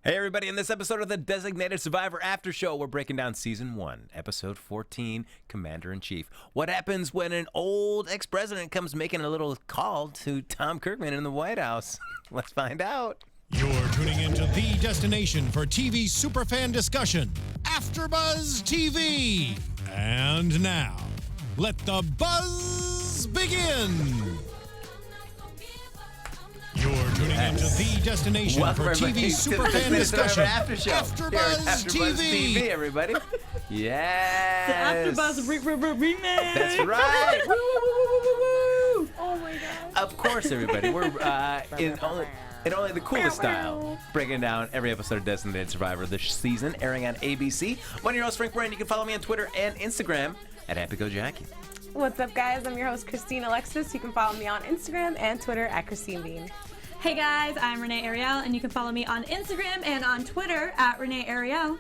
Hey everybody, in this episode of the Designated Survivor After Show, we're breaking down Season 1, Episode 14, Commander-in-Chief. What happens when an old ex-president comes making a little call to Tom Kirkman in the White House? Let's find out. You're tuning into the destination for TV superfan discussion, AFTERBUZZ TV. And now, let the buzz begin. You're tuning into the destination Welcome for TV superfan discussion, After Show. AFTERBUZZ TV. Everybody. Yes. The AFTERBUZZ remix. That's right. Woo, woo, woo, woo, woo, woo. Oh my god. Of course, everybody. We're in only the coolest style, breaking down every episode of Designated Survivor this season, airing on ABC. One of your hosts, Frank Moran. You can follow me on Twitter and Instagram at HappyGoJackie. What's up, guys? I'm your host, Christine Alexis. You can follow me on Instagram and Twitter at Christine Bean. Hey guys, I'm Renee Ariel, and you can follow me on Instagram and on Twitter at Renee Ariel.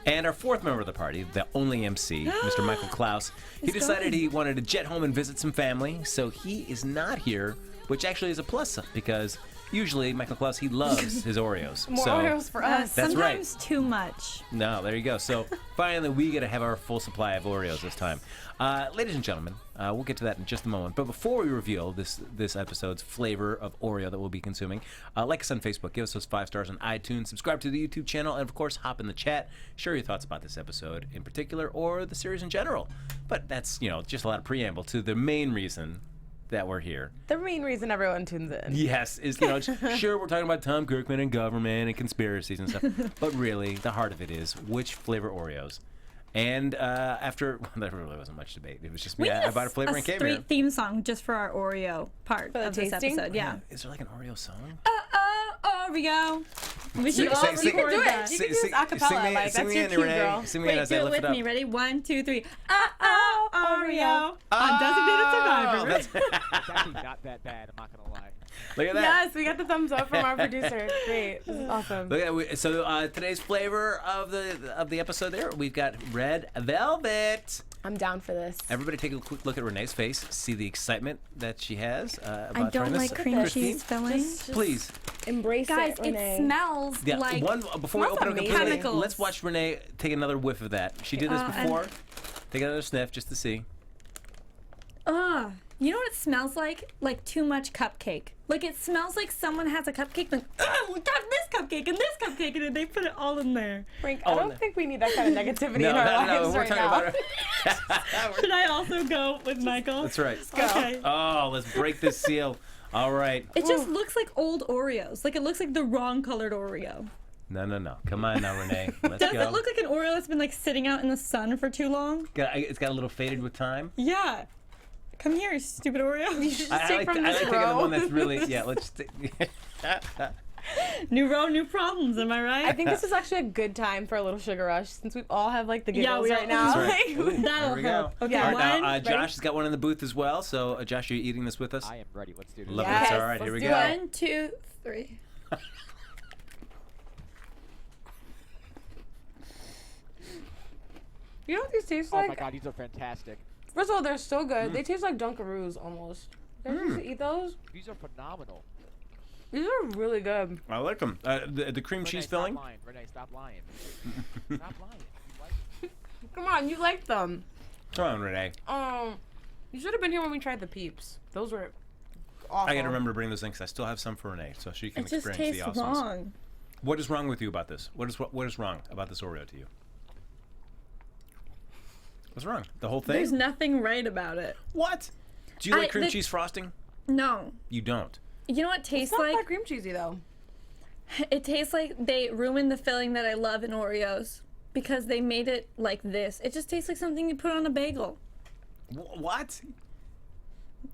And our fourth member of the party, the only MC, Mr. Michael Klaus, he decided he wanted to jet home and visit some family, so he is not here, which actually is a plus because usually Michael Klaus, he loves his Oreos. More Oreos for us. That's Sometimes right. too much. No, there you go. So finally, we get to have our full supply of Oreos this time. Ladies and gentlemen, we'll get to that in just a moment. But before we reveal this episode's flavor of Oreo that we'll be consuming, like us on Facebook, give us those 5 stars on iTunes, subscribe to the YouTube channel, and of course, hop in the chat. Share your thoughts about this episode in particular or the series in general. But that's, just a lot of preamble to the main reason that we're here. The main reason everyone tunes in. Yes, is, sure, we're talking about Tom Kirkman and government and conspiracies and stuff, but really, the heart of it is which flavor Oreos. And after, there really wasn't much debate. It was just me. I bought a flavor and came here. Street theme song just for our Oreo part of this tasting? episode. Yeah. Is there like an Oreo song? Oreo. We should all Sing- record do it. that. You can do this a cappella, like, that's your cue, girl. Sing me Wait, as do I it lift with it up. me. Ready? 1, 2, 3. Oreo. On Designated Survivor. That's It's actually not that bad, I'm not gonna lie. Look at that. Yes, we got the thumbs up from our producer. Great. This is awesome. Look at that. So today's flavor of the episode there, we've got red velvet. I'm down for this. Everybody take a quick look at Renee's face. See the excitement that she has about I don't trying like this. cream Christine, cheese filling. please. Embrace Guys, it, Renee. it smells Yeah, like before we smells open it amazing. completely, Chemicals. let's watch Renee take another whiff of that. She did this and- before. Take another sniff just to see. You know what it smells like? Like too much cupcake. Like it smells like someone has a cupcake, like, we got this cupcake and this cupcake, and then they put it all in there. Frank, I don't think we need that kind of negativity in our lives we're right talking now. about it. Should I also go with Michael? That's right. Okay. Oh, let's break this seal. All right. It just looks like old Oreos. Like it looks like the wrong colored Oreo. No. Come on now, Renee. Let's Does go. it look like an Oreo that's been like sitting out in the sun for too long? It's got a little faded with time. Yeah. Come here, stupid Oreo. I like taking the one that's really, let's take. New row, new problems, am I right? I think this is actually a good time for a little sugar rush since we all have like the Yeah, giggles we all- right now. That's right. Ooh, That'll there we go. help. Okay, Yeah. All right, now, one. Josh has got one in the booth as well. So, Josh, are you eating this with us? I am ready, let's do this. Love Yes, it. All right, here we let's go. do it. 1, 2, 3. You know what these taste Oh like? my god, these are fantastic. First of all, they're so good. They taste like Dunkaroos almost. You ever used to eat those? These are phenomenal. These are really good. I like them. The cream Renee, cheese stop filling. lying. Renee, stop lying. Stop lying. You like Come on, you like them. Come on, Renee. You should have been here when we tried the Peeps. Those were awful. I got to remember to bring those in because I still have some for Renee, so she can It just experience tastes the awesomeness. wrong. What is wrong with you about this? What is wrong about this Oreo to you? What's wrong? The whole thing? There's nothing right about it. What? Do you like cream cheese frosting? No. You don't. You know what it It's tastes not like? that cream cheesy though. It tastes like they ruined the filling that I love in Oreos because they made it like this. It just tastes like something you put on a bagel. What?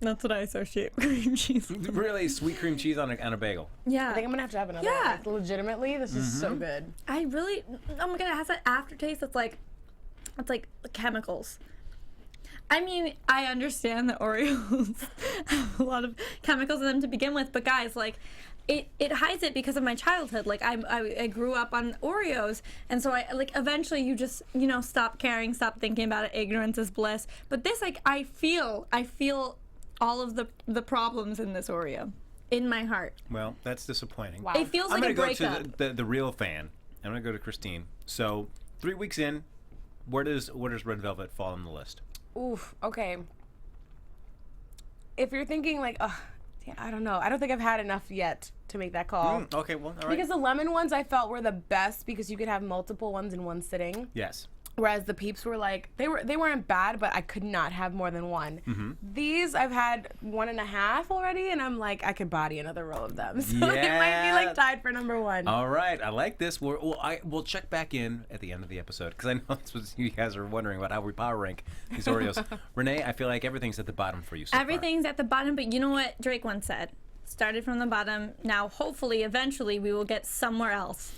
That's what I associate with cream cheese. Really sweet cream cheese on a bagel. Yeah. I think I'm gonna have another. Yeah. Like, legitimately, this is so good. I really, oh my god, it has that aftertaste that's like, it's like chemicals. I mean, I understand that Oreos have a lot of chemicals in them to begin with, but guys, like, it hides it because of my childhood. Like, I grew up on Oreos, and so eventually you just, stop caring, stop thinking about it. Ignorance is bliss. But this, like, I feel all of the problems in this Oreo. in my heart. Well, that's disappointing. Wow. It feels I'm like a gonna go breakup. to the real fan. I'm gonna go to Christine. So 3 weeks in, where does Red Velvet fall on the list? Oof. Okay. If you're thinking like, I don't know. I don't think I've had enough yet to make that call. Okay, well, all right. Because the lemon ones I felt were the best because you could have multiple ones in one sitting. Yes. Whereas the peeps were like, they weren't bad, but I could not have more than one. These I've had 1.5 already, and I'm like, I could body another row of them. So it might be like tied for number 1. All right, I like this. We'll check back in at the end of the episode because I know that's what you guys are wondering about how we power rank these Oreos. Renee, I feel like everything's at the bottom for you so far. Everything's at the bottom, but you know what Drake once said? Started from the bottom. Now, hopefully, eventually, we will get somewhere else.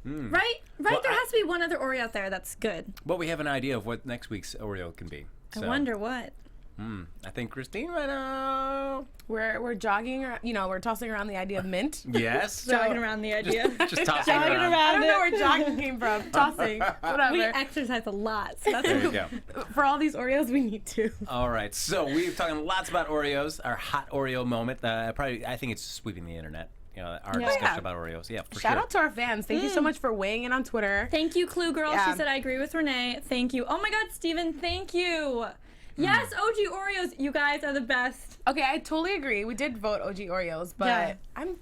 Right? Well, There has to be one other Oreo out there that's good. Well, we have an idea of what next week's Oreo can be. I So, wonder what. I think Christine right now. We're jogging around, we're tossing around the idea of mint. Yes. Jogging around the idea. Just tossing Jogging around. I don't know it. where jogging came from. Tossing. Whatever. We exercise a lot, so that's There you go. For all these Oreos, we need to. All right, so we've talking lots about Oreos, our hot Oreo moment. I think it's sweeping the internet. Our Yeah. discussion Yeah. about Oreos. Yeah, for Shout sure. out to our fans. Thank you so much for weighing in on Twitter. Thank you, Clue Girl. Yeah. She said, I agree with Renee. Thank you. Oh my God, Steven, thank you. Yes, OG Oreos, you guys are the best. Okay, I totally agree. We did vote OG Oreos, but Yeah.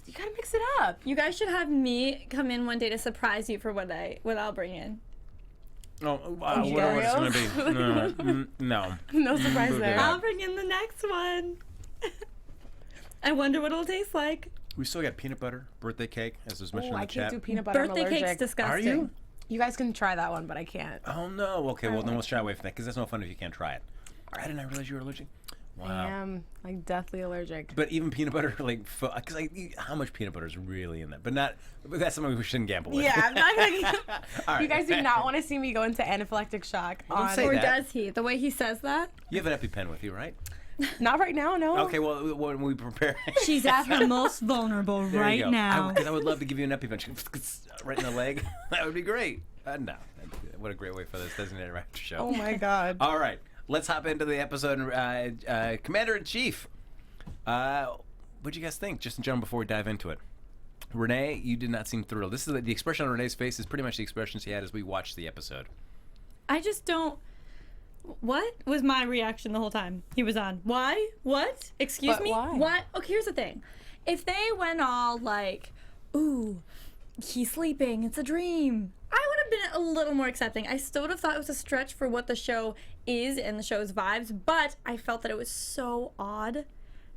you gotta mix it up. You guys should have me come in one day to surprise you for what I'll bring in. Oh, what it's going to be? No. No surprise Boo-boo. there. I'll bring in the next one. I wonder what it'll taste like. We still got peanut butter birthday cake, as was mentioned Oh, in I the can't chat. do peanut butter. I'm Birthday cake's allergic. disgusting. Are you? You guys can try that one, but I can't. Oh no. Okay, well then we'll shy away from that because that's no fun if you can't try it. All right, I didn't realize you were allergic. Wow. I am like deathly allergic. But even peanut butter, because how much peanut butter is really in that? But that's something we shouldn't gamble with. Yeah, I'm not gonna. All right. You guys do not want to see me go into anaphylactic shock. Well, don't say Or that. does he? The way he says that? You have an EpiPen with you, right? Not right now, no. Okay, well when we prepare. She's at her most vulnerable There you right go. now. Because I would love to give you an EpiPen right in the leg. That would be great. No, what a great way for this designated after show. Oh my god. All right, let's hop into the episode. Commander in Chief, what'd you guys think, just in general, before we dive into it? Renee, you did not seem thrilled. This is the expression on Renee's face is pretty much the expression she had as we watched the episode. I just don't. What was my reaction the whole time he was on? Why? What? Excuse But me? why? What? Okay, here's the thing. If they went all like, ooh, he's sleeping, it's a dream, I would have been a little more accepting. I still would have thought it was a stretch for what the show is and the show's vibes, but I felt that it was so odd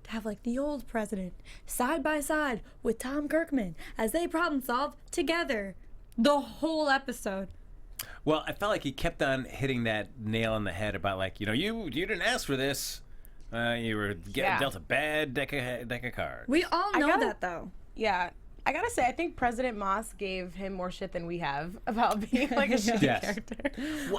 to have like the old president side by side with Tom Kirkman as they problem solve together the whole episode. Well, I felt like he kept on hitting that nail on the head about you didn't ask for this. You were dealt a bad deck of cards. We all know gotta- that though. Yeah. I gotta say, I think President Moss gave him more shit than we have about being like a shitty Yes. character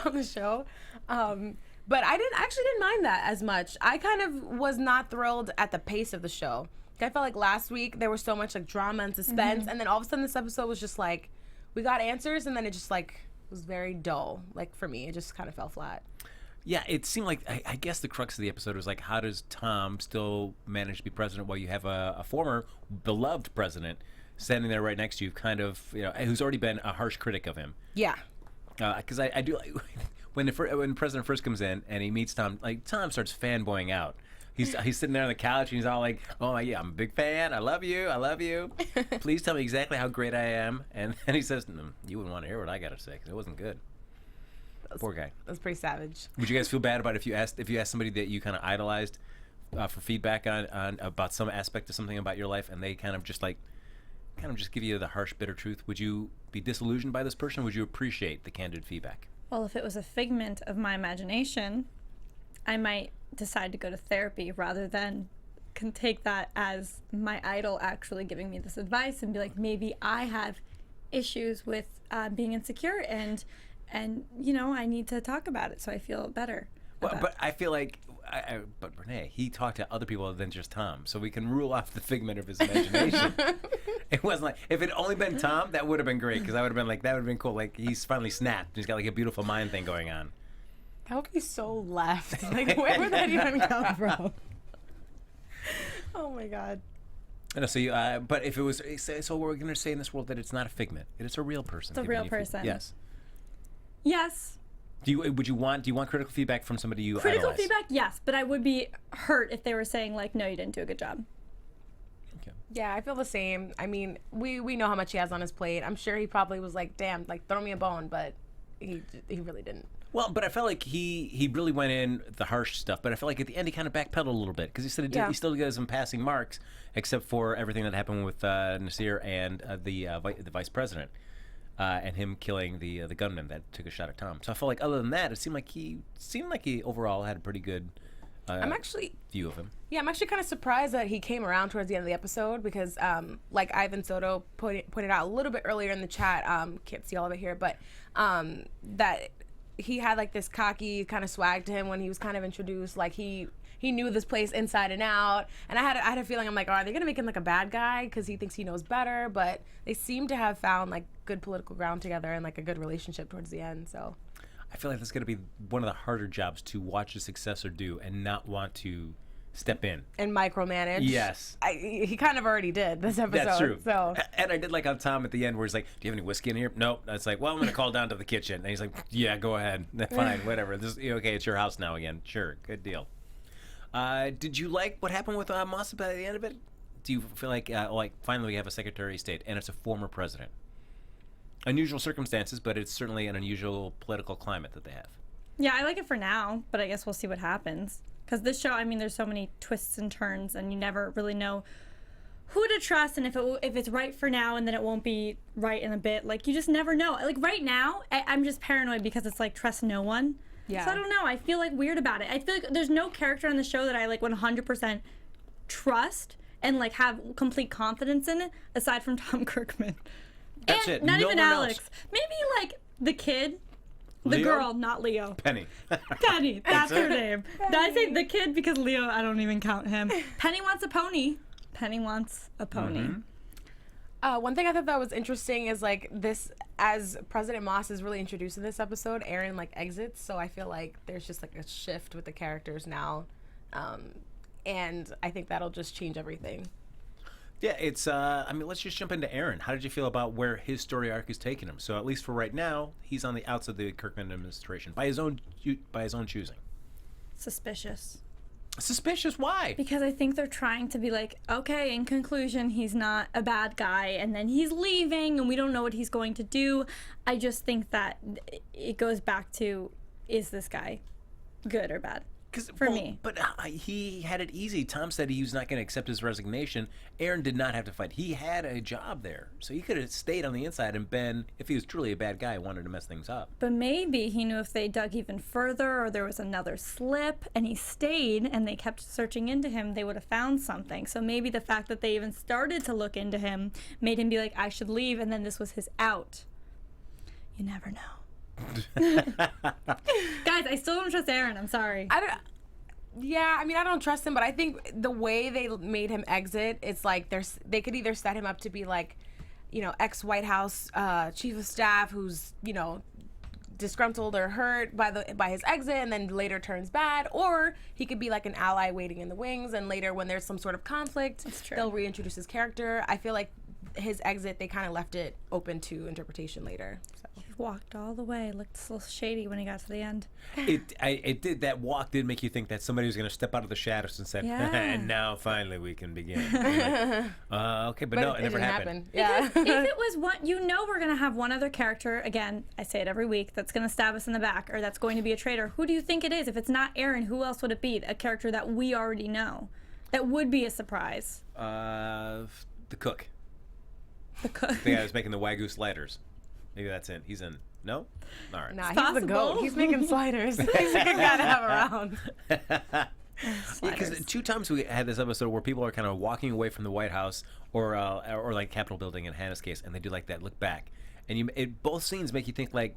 on the show. But I actually didn't mind that as much. I kind of was not thrilled at the pace of the show. I felt like last week there was so much like drama and suspense, and then all of a sudden this episode was just like, we got answers, and then it just like was very dull. Like for me, it just kind of fell flat. Yeah, it seemed like I guess the crux of the episode was like, how does Tom still manage to be president while you have a former beloved president standing there right next to you, kind of who's already been a harsh critic of him. Yeah. Because I do like when the president first comes in and he meets Tom, like Tom starts fanboying out. He's sitting there on the couch and he's all like, "Oh yeah, I'm a big fan. I love you. I love you. Please tell me exactly how great I am." And then he says, "You wouldn't want to hear what I got to say because it wasn't good." Poor guy. That's pretty savage. Would you guys feel bad about if you asked somebody that you kind of idolized for feedback on about some aspect of something about your life, and they kind of just give you the harsh, bitter truth? Would you be disillusioned by this person? Would you appreciate the candid feedback? Well, if it was a figment of my imagination, I might decide to go to therapy rather than can take that as my idol actually giving me this advice and be like, maybe I have issues with being insecure and I need to talk about it so I feel better. But I feel like, but Renee, he talked to other people other than just Tom, so we can rule off the figment of his imagination. It wasn't like, if it only been Tom, that would have been great, because I would have been like, that would have been cool. Like, he's finally snapped. He's got like a beautiful mind thing going on. That would be so left. Like, where would that even come from? Oh my god. No, so but if it was, so we're going to say in this world that it's not a figment. It's a real person. It's a real person. Yes. Yes. Do you want critical feedback from somebody you Critical idolize? feedback, yes, but I would be hurt if they were saying like, no, you didn't do a good job. Okay. Yeah, I feel the same. I mean, we know how much he has on his plate. I'm sure he probably was like, damn, like throw me a bone, but he really didn't. Well, but I felt like he really went in the harsh stuff, but I felt like at the end he kind of backpedaled a little bit because he said he still gives some passing marks, except for everything that happened with Nasir and the vice president. And him killing the gunman that took a shot at Tom. So I felt like other than that, it seemed like he overall had a pretty good view of him. Yeah, I'm actually kind of surprised that he came around towards the end of the episode because, like Ivan Soto pointed out a little bit earlier in the chat, can't see all of it here, but that he had like this cocky kind of swag to him when he was kind of introduced. Like he knew this place inside and out, and I had a feeling, I'm like, are they gonna make him like a bad guy because he thinks he knows better? But they seem to have found like good political ground together and like a good relationship towards the end. So I feel like this is gonna be one of the harder jobs to watch a successor do and not want to step in and micromanage. Yes, he kind of already did this episode. That's true. So and I did like on Tom at the end where he's like, "Do you have any whiskey in here?" Nope. It's like, "Well, I'm gonna call down to the kitchen," and he's like, "Yeah, go ahead. Fine, whatever. Okay, it's your house now again. Sure, good deal." Did you like what happened with Mossop at the end of it? Do you feel like finally we have a Secretary of State and it's a former president? Unusual circumstances, but it's certainly an unusual political climate that they have. Yeah, I like it for now, but I guess we'll see what happens. Because this show, I mean, there's so many twists and turns, and you never really know who to trust, and if it's right for now, and then it won't be right in a bit. Like, you just never know. Like, right now, I'm just paranoid because it's like, trust no one. yeah. So I don't know. I feel like weird about it. I feel like there's no character on the show that I like 100% trust and like have complete confidence in it, aside from Tom Kirkman. That's and it. Not No even one Alex. else. Maybe like the kid, the Leo? girl, not Leo. Penny. Penny. That's her name. Did I say the kid because Leo? I don't even count him. Penny wants a pony. Penny wants a pony. Mm-hmm. One thing I thought that was interesting is like this, as President Moss is really introduced in this episode, Aaron like exits, so I feel like there's just like a shift with the characters now, and I think that'll just change everything. Yeah, it's. I mean, let's just jump into Aaron. How did you feel about where his story arc is taking him? So at least for right now, he's on the outs of the Kirkman administration by his own choosing. Suspicious. Suspicious? Why? Because I think they're trying to be like, okay, in conclusion, he's not a bad guy, and then he's leaving, and we don't know what he's going to do. I just think that it goes back to, is this guy good or bad? For me. But he had it easy. Tom said he was not going to accept his resignation. Aaron did not have to fight. He had a job there. So he could have stayed on the inside and been, if he was truly a bad guy, wanted to mess things up. But maybe he knew if they dug even further or there was another slip and he stayed and they kept searching into him, they would have found something. So maybe the fact that they even started to look into him made him be like, I should leave, and then this was his out. You never know. Guys, I still don't trust Aaron. I'm sorry. I mean, I don't trust him, but I think the way they made him exit, it's like they could either set him up to be like, you know, ex-White House chief of staff who's, you know, disgruntled or hurt by his exit and then later turns bad, or he could be like an ally waiting in the wings, and later when there's some sort of conflict, they'll reintroduce his character. I feel like his exit, they kind of left it open to interpretation later. So. He walked all the way. Looked a little shady when he got to the end. That walk did make you think that somebody was going to step out of the shadows and said, and now finally we can begin. Okay, but no, it never didn't happened. Yeah. If it was one, you know, we're going to have one other character, again, I say it every week, that's going to stab us in the back or that's going to be a traitor. Who do you think it is? If it's not Aaron, who else would it be? A character that we already know. That would be a surprise. The cook. The cook. The guy who's making the Wagyu sliders. Maybe that's in. He's in. No? All right. Nah, It's he's the goat. possible. He's making sliders. He's a good guy to have around. Because two times we had this episode where people are kind of walking away from the White House or like Capitol building in Hannah's case, and they do like that look back, and both scenes make you think like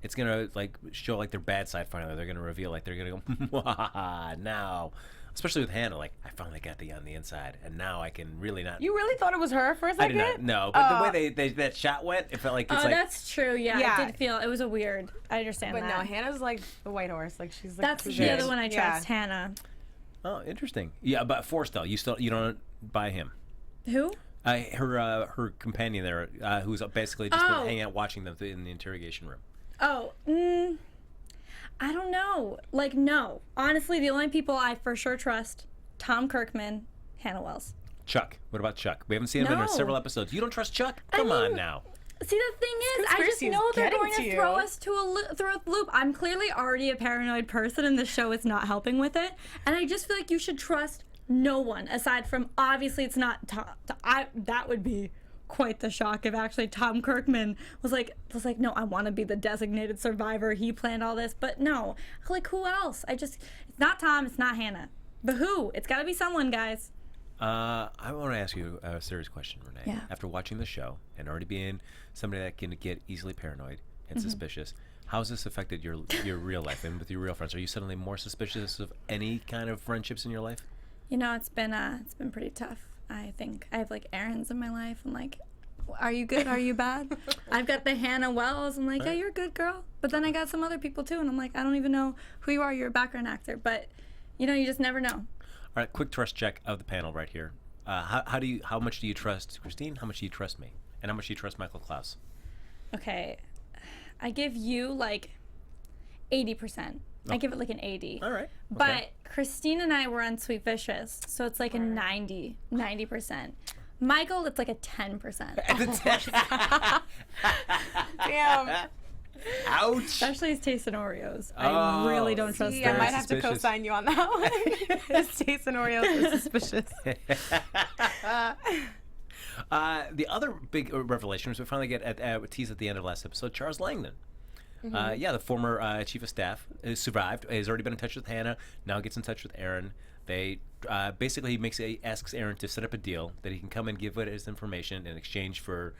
it's gonna like show like their bad side finally. They're gonna reveal like they're gonna go now. Especially with Hannah, like, I finally got on the inside, and now I can really not. You really thought it was her for a I second? did not. No, but the way that shot went, it felt like it's Oh, like. that's true. Yeah, Yeah. I did feel it was a weird. I understand But that. no, Hannah's like the white horse. Like she's like. That's She the is. other one I trust, Hannah. Oh, interesting. Yeah, but Forrestal, you don't buy him. Who? Her companion there, who's basically just been hanging out watching them in the interrogation room. Oh, I don't know. Like, no. Honestly, the only people I for sure trust, Tom Kirkman, Hannah Wells. Chuck. What about Chuck? We haven't seen him in No. several episodes. You don't trust Chuck? Come on now. See, the thing is, I just conspiracy is know they're getting going to to you. throw us through a loop. I'm clearly already a paranoid person, and the show is not helping with it. And I just feel like you should trust no one, aside from, obviously, it's not Tom. That would be quite the shock if actually Tom Kirkman was like, no, I want to be the designated survivor. He planned all this. But no, like, who else? It's not Tom, it's not Hannah. But who? It's got to be someone, guys. I want to ask you a serious question, Renee. Yeah. After watching the show and already being somebody that can get easily paranoid and suspicious, how has this affected your real life and with your real friends? Are you suddenly more suspicious of any kind of friendships in your life? You know, it's been pretty tough. I think I have like errands in my life. I'm like, are you good? Are you bad? I've got the Hannah Wells. I'm like, yeah, you're a good girl. But then I got some other people too, and I'm like, I don't even know who you are. You're a background actor, but you know, you just never know. All right, quick trust check of the panel right here. How much do you trust Christine? How much do you trust me? And how much do you trust Michael Klaus? Okay, I give you like 80%. I give it like an 80. All right. But Okay. Christine and I were on Sweet Vicious, so it's like a 90%. Michael, it's like a 10%. Damn. Ouch. Especially his taste in Oreos. I really don't trust See, I that. might have to suspicious. co-sign you on that one. His taste in Oreos is suspicious. The other big revelation was we finally get a tease at the end of last episode. Charles Langdon. The former chief of staff has survived. Has already been in touch with Hannah. Now gets in touch with Aaron. They basically asks Aaron to set up a deal that he can come and give it his information in exchange for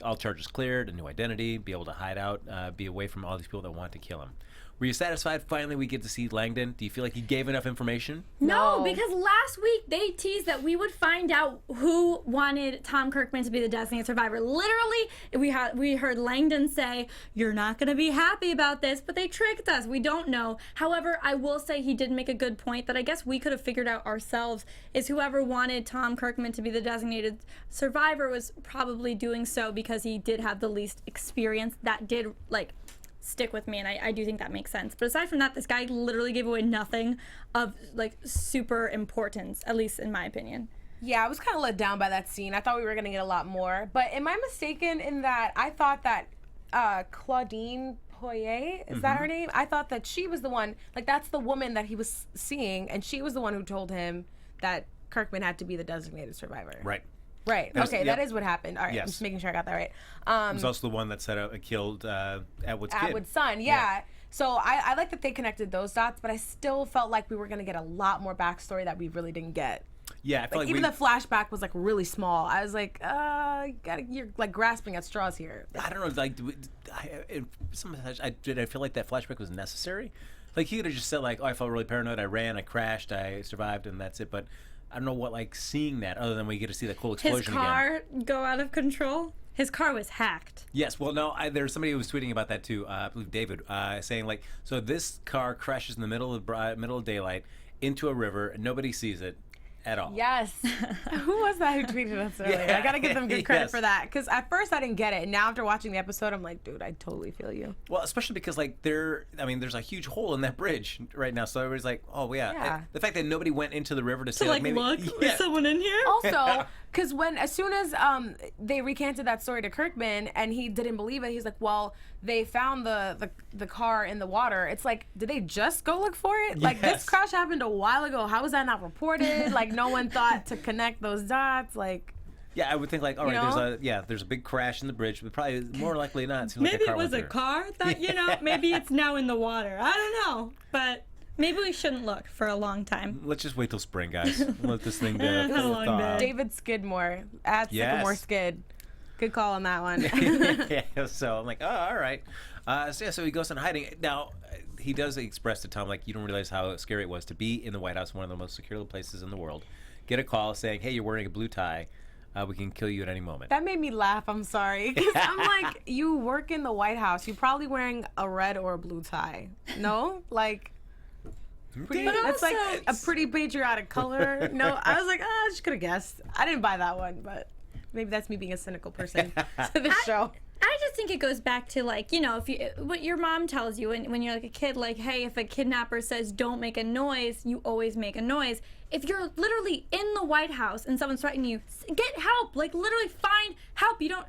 all charges cleared, a new identity, be able to hide out, be away from all these people that want to kill him. Were you satisfied? Finally, we get to see Langdon. Do you feel like he gave enough information? No, No. because last week they teased that we would find out who wanted Tom Kirkman to be the designated survivor. Literally, we heard Langdon say, "You're not going to be happy about this," but they tricked us. We don't know. However, I will say he did make a good point that I guess we could have figured out ourselves. Is whoever wanted Tom Kirkman to be the designated survivor was probably doing so because he did have the least experience. That did stick with me, and I do think that makes sense. But aside from that, this guy literally gave away nothing of super importance, at least in my opinion. Yeah, I was kind of let down by that scene. I thought we were going to get a lot more. But am I mistaken in that I thought that Claudine Poirier, is that her name? I thought that she was the one, that's the woman that he was seeing, and she was the one who told him that Kirkman had to be the designated survivor. Right. Right. That's- Okay, yep. that is what happened. All right, I'm Yes. just making sure I got that right. He was also the one that killed Atwood's kid. Atwood's son, yeah. So I like that they connected those dots, but I still felt like we were going to get a lot more backstory that we really didn't get. Yeah, I feel like Even the flashback was really small. I was like, you're grasping at straws here. I don't know. Sometimes I feel like that flashback was necessary. Like he could have just said I felt really paranoid. I ran, I crashed, I survived, and that's it. But I don't know what seeing that other than we get to see that cool explosion His car again. go out of control. His car was hacked. Yes, well, no, there's somebody who was tweeting about that too. I believe David, saying so this car crashes in the middle of daylight into a river, and nobody sees it at all. Yes. Who was that who tweeted us earlier? Yeah. I gotta give them good credit Yes. for that. Because at first I didn't get it. And now after watching the episode, I'm like, dude, I totally feel you. Well, especially because there's a huge hole in that bridge right now, so everybody's like, oh yeah. Yeah. The fact that nobody went into the river to say maybe look, yeah. is someone in here? Also, because as soon as they recanted that story to Kirkman and he didn't believe it, he's like, well, they found the car in the water. It's like, did they just go look for it? Like, this Yes. crash happened a while ago. How was that not reported? No one thought to connect those dots. Yeah, I would think all You right, know? there's a big crash in the bridge, but probably more likely not. It seems like Maybe a car it was went a through. car that, maybe it's now in the water. I don't know. But maybe we shouldn't look for a long time. Let's just wait till spring, guys. Let this thing Had a long thaw. day. David Skidmore at Yes. Sycamore Skid. Good call on that one. Yeah, so I'm like, oh, all right. So he goes in hiding. Now, he does express to Tom, you don't realize how scary it was to be in the White House, one of the most secure places in the world. Get a call saying, hey, you're wearing a blue tie. We can kill you at any moment. That made me laugh. I'm sorry. 'Cause I'm like, you work in the White House. You're probably wearing a red or a blue tie. No? That's like also- a pretty patriotic color. No, I was like, I just could have guessed. I didn't buy that one, but maybe that's me being a cynical person to the show. I just think it goes back to, like, you know, if you what your mom tells you when you're like a kid, like, hey, if a kidnapper says don't make a noise, you always make a noise. If you're literally in the White House and someone's threatening you, get help. Like, literally find help. You don't.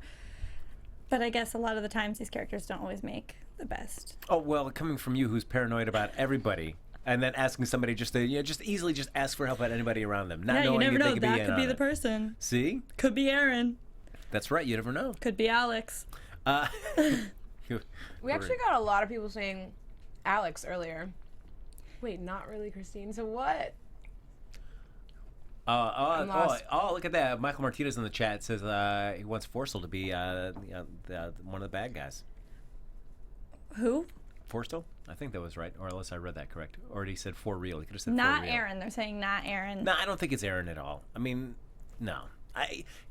But I guess a lot of the times these characters don't always make the best. Oh, well, coming from you who's paranoid about everybody, and then asking somebody just to, just easily just ask for help at anybody around them, not Yeah, you knowing never if they know. could That be in could be on the it. person. See? Could be Aaron. That's right, you never know. Could be Alex. We actually got a lot of people saying Alex earlier. Wait, not really Christine. So what? lost. Look at that. Michael Martinez in the chat says he wants Forstall to be one of the bad guys. Who? Forstall? I think that was right, or unless I read that correct. Or he said for real. He could have said Not for real. Aaron. They're saying not Aaron. No, I don't think it's Aaron at all. I mean, no.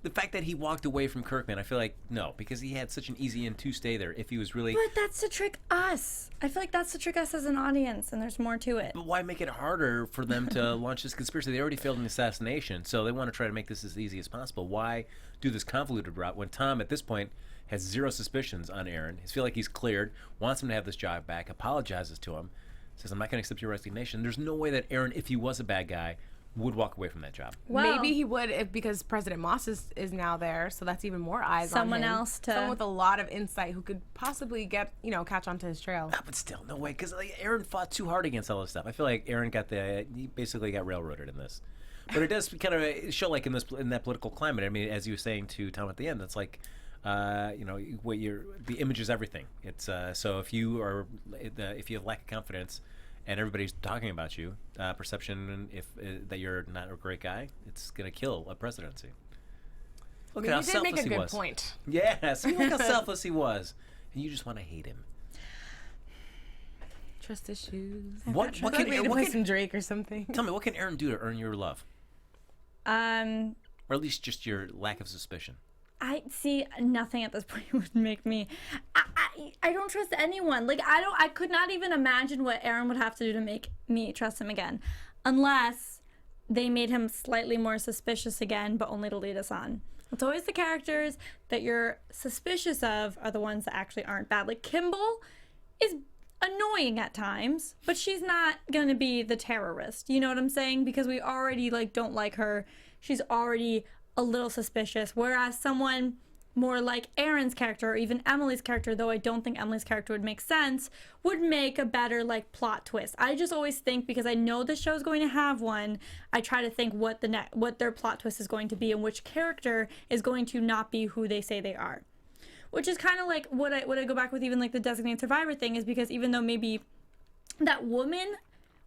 The fact that he walked away from Kirkman, I feel like, no, because he had such an easy in to stay there. If he was really... But that's to trick us. I feel like that's to trick us as an audience, and there's more to it. But why make it harder for them to launch this conspiracy? They already failed an assassination, so they want to try to make this as easy as possible. Why do this convoluted route when Tom, at this point, has zero suspicions on Aaron? He feels like he's cleared, wants him to have this job back, apologizes to him, says, I'm not going to accept your resignation. There's no way that Aaron, if he was a bad guy, would walk away from that job. Well, Maybe he would if because President Moss is now there, so that's even more eyes on him. Someone else to- someone with a lot of insight who could possibly get catch onto his trail. But still, no way, because Aaron fought too hard against all this stuff. I feel like Aaron he basically got railroaded in this. But it does kind of show, like, in that political climate. I mean, as you were saying to Tom at the end, it's like, the image is everything. It's so if you have lack of confidence, and everybody's talking about you, perception that you're not a great guy, it's gonna kill a presidency. Look at how He did selfless make a he good was. point. Yes, look how selfless he was, and you just want to hate him. Trust issues. What What can play some Drake or something? tell me? What can Aaron do to earn your love, or at least just your lack of suspicion? I see nothing at this point would make me. I don't trust anyone. Like, I could not even imagine what Aaron would have to do to make me trust him again, unless they made him slightly more suspicious again, but only to lead us on. It's always the characters that you're suspicious of are the ones that actually aren't bad. Like, Kimball is annoying at times, but she's not going to be the terrorist. You know what I'm saying? Because we already don't like her. She's already a little suspicious, whereas someone more like Aaron's character or even Emily's character, though I don't think Emily's character would make sense, would make a better plot twist. I just always think, because I know the show's going to have one, I try to think what their plot twist is going to be and which character is going to not be who they say they are. Which is kind of like what I go back with even the designated survivor thing, is because even though maybe that woman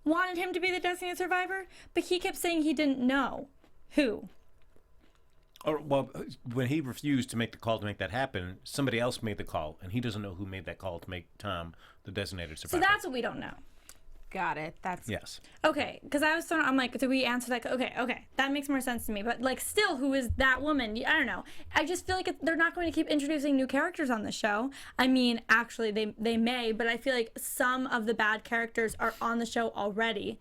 wanted him to be the designated survivor, but he kept saying he didn't know who. Or, well, when he refused to make the call to make that happen, somebody else made the call, and he doesn't know who made that call to make Tom the designated So survivor. that's what we don't know. Got it. That's Yes. Okay, because I'm like, did we answer that? Okay, that makes more sense to me. But still, who is that woman? I don't know. I just feel like they're not going to keep introducing new characters on the show. I mean, actually, they may, but I feel like some of the bad characters are on the show already.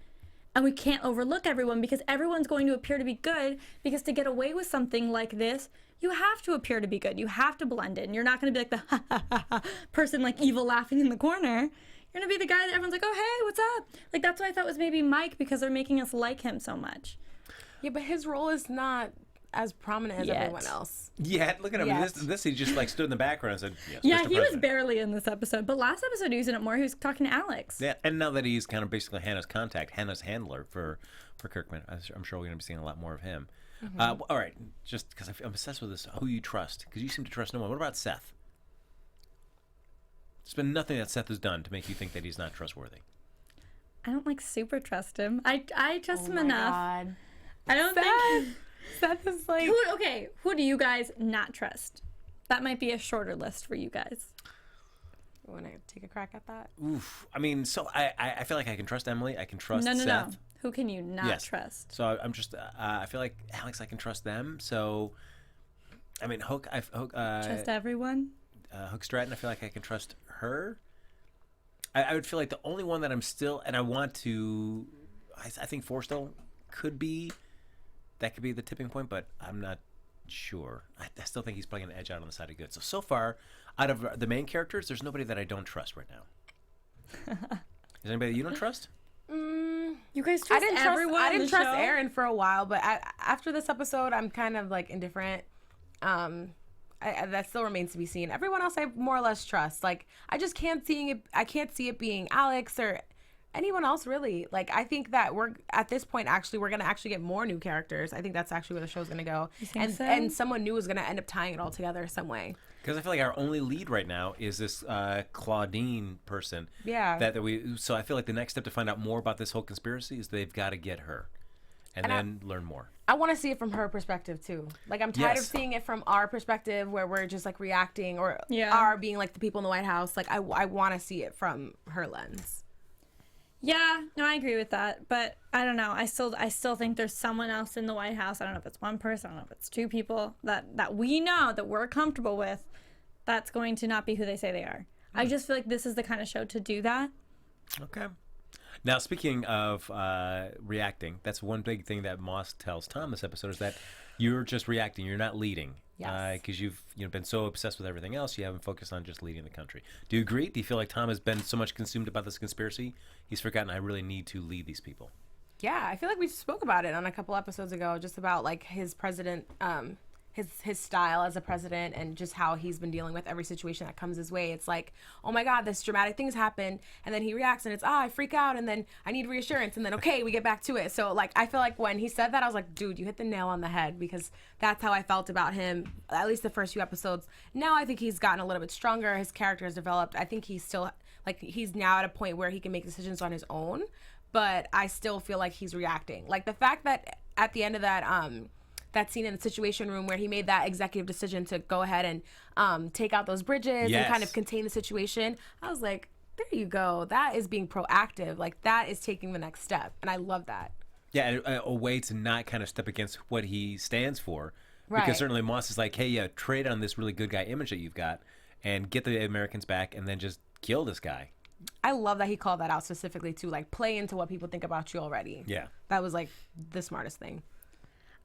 And we can't overlook everyone, because everyone's going to appear to be good, because to get away with something like this, you have to appear to be good. You have to blend in. You're not going to be like the ha ha ha ha person, evil laughing in the corner. You're going to be the guy that everyone's like, oh, hey, what's up? That's what I thought was maybe Mike, because they're making us like him so much. Yeah, but his role is not as prominent as Yet. everyone else. Yeah, look at him. Yes. This he just stood in the background and said, yes, Yeah, Mr. he was President. barely in this episode, but last episode he was in it more. He was talking to Alex. Yeah, and now that he's kind of basically Hannah's handler for Kirkman, I'm sure we're going to be seeing a lot more of him. All right, just because I'm obsessed with this, who you trust, because you seem to trust no one. What about Seth? There's been nothing that Seth has done to make you think that he's not trustworthy. I don't super trust him. I trust him my enough. God. I don't think. Seth is like. Who do you guys not trust? That might be a shorter list for you guys. You want to take a crack at that? Oof. I mean, so I feel like I can trust Emily. I can trust No. Seth. Who can you not Yes. trust? So I'm just, I feel like Alex, I can trust them. So, I mean, Hook Trust everyone? Hook Stratton, I feel like I can trust her. I would feel like the only one that I'm still, and I want to I think Forrestal could be the tipping point, but I'm not sure. I still think he's probably going to edge out on the side of good. So far, out of the main characters, there's nobody that I don't trust right now. Is there anybody that you don't trust? You guys trust everyone. I didn't trust show? Aaron for a while, but after this episode, I'm kind of like indifferent. That still remains to be seen. Everyone else, I more or less trust. Like, I just can't see it. I can't see it being Alex or anyone else really. Like, I think that we're at this point we're gonna actually get more new characters. I think that's actually where the show's gonna go, and someone new is gonna end up tying it all together some way. Because I feel like our only lead right now is this Claudine person. Yeah. So I feel like the next step to find out more about this whole conspiracy is they've got to get her, and then learn more. I want to see it from her perspective too. Like, I'm tired of seeing it from our perspective where we're just like reacting or are being like the people in the White House. Like, I want to see it from her lens. Yeah, no, I agree with that, but I don't know. I still think there's someone else in the White House. I don't know if it's one person, I don't know if it's two people that we know, that we're comfortable with, that's going to not be who they say they are. I just feel like this is the kind of show to do that. Okay. Now, speaking of reacting, that's one big thing that Moss tells Tom this episode is that you're just reacting. You're not leading. Yes. Because you've been so obsessed with everything else, you haven't focused on just leading the country. Do you agree? Do you feel like Tom has been so much consumed about this conspiracy, he's forgotten I really need to lead these people? Yeah, I feel like we spoke about it on a couple episodes ago, just about like his president, his style as a president, and just how he's been dealing with every situation that comes his way. It's like, oh my God, this dramatic thing's happened, and then he reacts, and it's I freak out, and then I need reassurance, and then okay, we get back to it. So like, I feel like when he said that, I was like, dude, you hit the nail on the head, because that's how I felt about him, at least the first few episodes. Now I think he's gotten a little bit stronger. His character has developed. I think he's still like, he's now at a point where he can make decisions on his own, but I still feel like he's reacting. Like the fact that at the end of that scene in the Situation Room where he made that executive decision to go ahead and take out those bridges and kind of contain the situation, I was like, there you go. That is being proactive. Like, that is taking the next step, and I love that. Yeah, and a way to not kind of step against what he stands for. Right. Because certainly Moss is like, hey, yeah, trade on this really good guy image that you've got and get the Americans back and then just kill this guy. I love that he called that out specifically too, like play into what people think about you already. Yeah. That was like the smartest thing.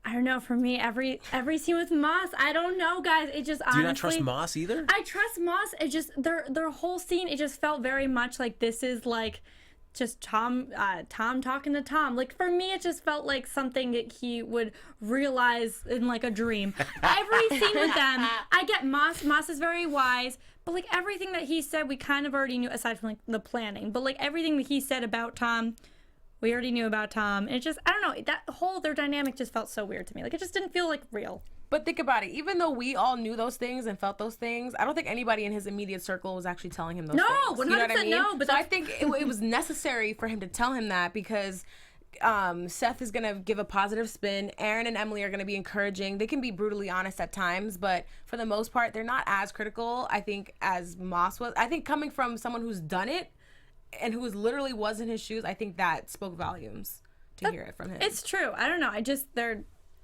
I don't know. For me, every scene with Moss, I don't know, guys. It just honestly. Do you not trust Moss either? I trust Moss. It just their whole scene. It just felt very much like this is like just Tom talking to Tom. Like for me, it just felt like something that he would realize in like a dream. Every scene with them, I get Moss. Moss is very wise. But like everything that he said, we kind of already knew, aside from like the planning. But like everything that he said about Tom, we already knew about Tom. And it just, I don't know, their dynamic just felt so weird to me. Like, it just didn't feel, like, real. But think about it. Even though we all knew those things and felt those things, I don't think anybody in his immediate circle was actually telling him those things. No, 100% you know what I mean? no. But so I think it was necessary for him to tell him that because Seth is going to give a positive spin. Aaron and Emily are going to be encouraging. They can be brutally honest at times, but for the most part, they're not as critical, I think, as Moss was. I think coming from someone who's done it, and who literally was in his shoes, I think that spoke volumes to hear it from him. It's true. I don't know.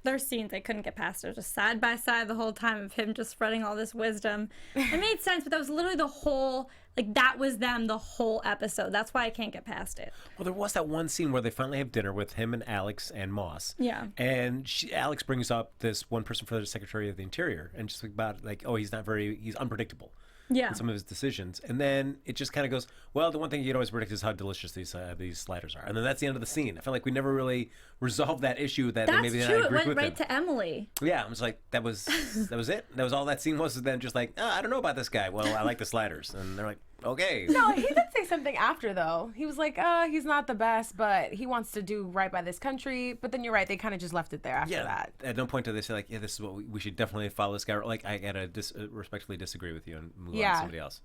Their scenes, I couldn't get past. It was just side by side the whole time of him just spreading all this wisdom. It made sense, but that was literally the whole, like, that was them the whole episode. That's why I can't get past it. Well, there was that one scene where they finally have dinner with him and Alex and Moss. Yeah. And Alex brings up this one person for the Secretary of the Interior and just about, like, oh, he's unpredictable. Yeah. In some of his decisions. And then it just kind of goes, well, the one thing you can always predict is how delicious these sliders are. And then that's the end of the scene. I feel like we never really resolved that issue that That's maybe true. I agreed It went with right him. to Emily. Yeah, I was like, that was it. That was all that scene was. Then just like, I don't know about this guy. Well, I like the sliders. And they're like, okay. No, he did say something after, though. He was like, he's not the best, but he wants to do right by this country. But then you're right. They kind of just left it there after that. At no point did they say, like, yeah, this is what we should definitely follow this guy. Or, like, I got to respectfully disagree with you and move on to somebody else.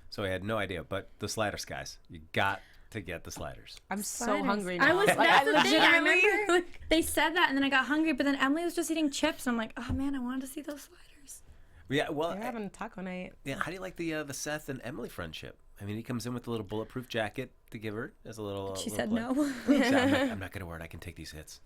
So I had no idea. But the sliders, guys, you got to get the sliders. I'm so hungry now. I was, like, that's the thing. I legitimately- remember they said that, and then I got hungry, but then Emily was just eating chips, and I'm like, oh, man, I wanted to see those sliders. Yeah, well, They're having taco night. yeah. How do you like the Seth and Emily friendship? I mean, he comes in with a little bulletproof jacket to give her as a little. She little said play. no. She said, I'm not going to wear it. I can take these hits.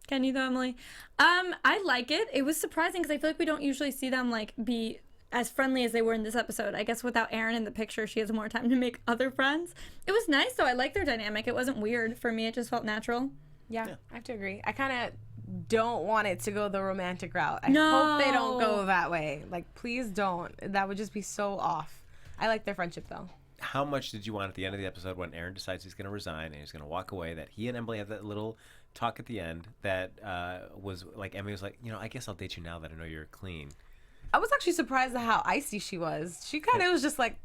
Can you though, Emily? I like it. It was surprising because I feel like we don't usually see them like be as friendly as they were in this episode. I guess without Aaron in the picture, she has more time to make other friends. It was nice, though. I liked their dynamic. It wasn't weird for me. It just felt natural. Yeah, I have to agree. I kind of don't want it to go the romantic route. I hope they don't go that way. Like, please don't. That would just be so off. I like their friendship, though. How much did you want at the end of the episode when Aaron decides he's going to resign and he's going to walk away, that he and Emily have that little talk at the end that was like, Emily was like, I guess I'll date you now that I know you're clean. I was actually surprised at how icy she was. She kind of was just like,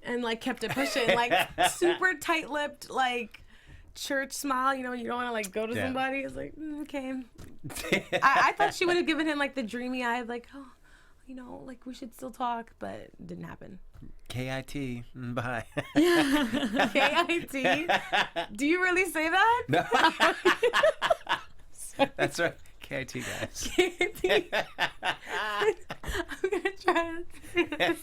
and like kept it pushing, like super tight-lipped, like church smile. You don't want to like go to somebody. It's like, okay. I thought she would have given him like the dreamy eye, like, like we should still talk, but it didn't happen. KIT, bye. KIT? Do you really say that? No. That's right. KIT, guys. KIT. I'm going to try to say this.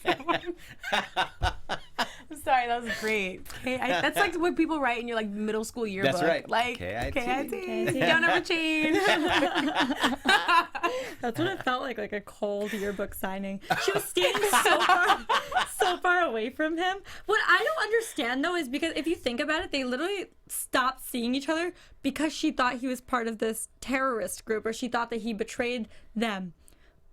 I'm sorry, that was great. That's like what people write in your like middle school yearbook. That's right. Like KIT. Don't ever change. That's what it felt like a cold yearbook signing. She was standing so far away from him. What I don't understand though is because if you think about it, they literally stopped seeing each other because she thought he was part of this terrorist group, or she thought that he betrayed them.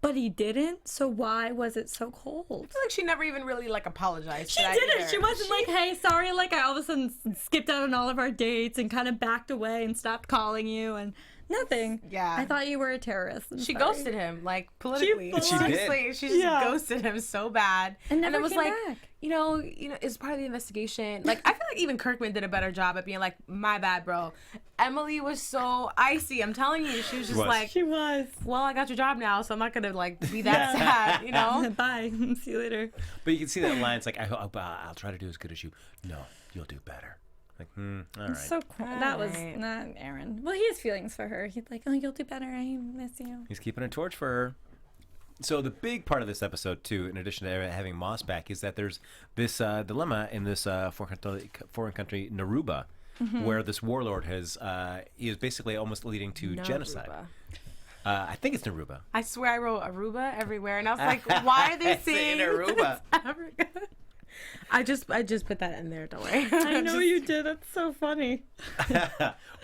But he didn't, so why was it so cold? I feel like she never even really like apologized. She didn't. She wasn't like, hey, sorry, like I all of a sudden skipped out on all of our dates and kind of backed away and stopped calling you and nothing. Yeah. I thought you were a terrorist. She ghosted him, like politically. She Honestly, she just ghosted him so bad. And never it was came like, back. It's part of the investigation. Like, I feel like even Kirkman did a better job at being like, my bad, bro. Emily was so icy. I'm telling you, she was just like, She was. well, I got your job now, so I'm not gonna like be that sad, Bye. See you later. But you can see that line. It's like, I'll try to do as good as you. No, you'll do better. Like, all right. So cool. That was not Aaron. Well, he has feelings for her. He's like, oh, you'll do better. I miss you. He's keeping a torch for her. So the big part of this episode, too, in addition to having Moss back, is that there's this dilemma in this foreign country, Naruba, where this warlord he is basically almost leading to genocide. I think it's Naruba. I swear I wrote Aruba everywhere, and I was like, why are they saying Naruba? Africa? I just put that in there. Don't worry. I know you did. That's so funny.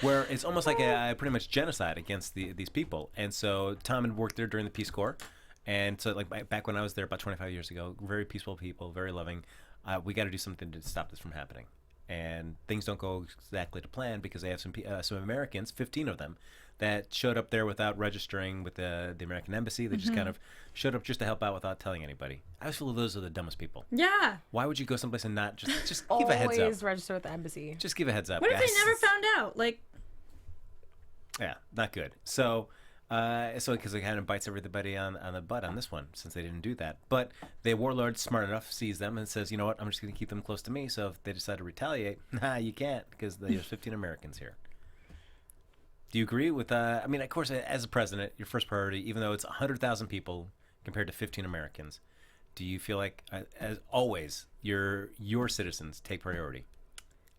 Where it's almost like a pretty much genocide against these people. And so Tom had worked there during the Peace Corps. And so like back when I was there about 25 years ago, very peaceful people, very loving. We got to do something to stop this from happening. And things don't go exactly to plan because they have some Americans, 15 of them, that showed up there without registering with the American embassy. They just kind of showed up just to help out without telling anybody. I always feel those are the dumbest people. Yeah. Why would you go someplace and not just give a heads up? Always register with the embassy. Just give a heads up. What if guys. they never found out? Like, yeah, not good. So because it kind of bites everybody on the butt on this one since they didn't do that. But the warlord, smart enough, sees them and says, you know what, I'm just going to keep them close to me. So if they decide to retaliate, you can't because there's 15 Americans here. Do you agree with, I mean, of course, as a president, your first priority, even though it's 100,000 people compared to 15 Americans, do you feel like, as always, your citizens take priority?